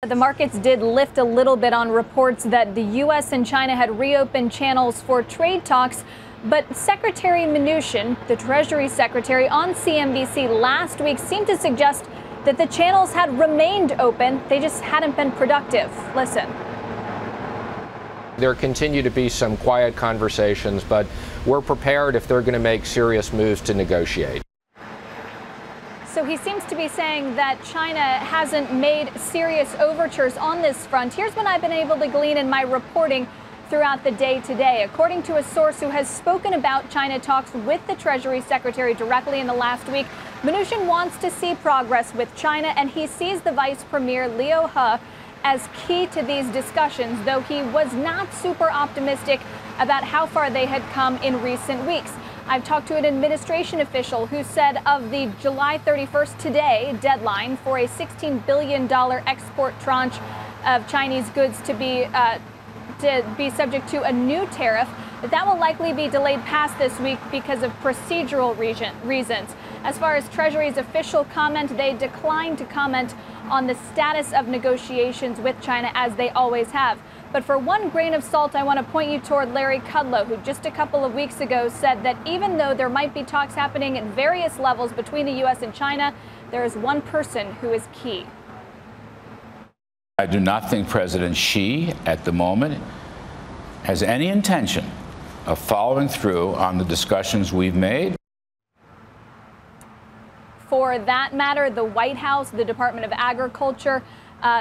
The markets did lift a little bit on reports that the U.S. and China had reopened channels for trade talks. But Secretary Mnuchin, the Treasury Secretary, on CNBC last week seemed to suggest that the channels had remained open. They just hadn't been productive. Listen. There continue to be some quiet conversations, but we're prepared if they're going to make serious moves to negotiate. So he seems to be saying that China hasn't made serious overtures on this front. Here's what I've been able to glean in my reporting throughout the day today. According to a source who has spoken about China talks with the Treasury Secretary directly in the last week, Mnuchin wants to see progress with China, and he sees the Vice Premier Liu He as key to these discussions, though he was not super optimistic about how far they had come in recent weeks. I've talked to an administration official who said of the July 31st today deadline for a $16 billion export tranche of Chinese goods to be subject to a new tariff, that will likely be delayed past this week because of procedural reasons. As far as Treasury's official comment, they declined to comment on the status of negotiations with China, as they always have. But for one grain of salt, I want to point you toward Larry Kudlow, who just a couple of weeks ago said that even though there might be talks happening at various levels between the U.S. and China, there is one person who is key. I do not think President Xi, at the moment, has any intention of following through on the discussions we've made. For that matter, the White House, the Department of Agriculture,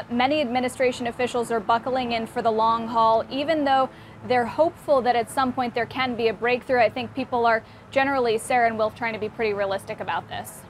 many administration officials are buckling in for the long haul. Even though they're hopeful that at some point there can be a breakthrough, I think people are generally, Sarah and Wilf, trying to be pretty realistic about this.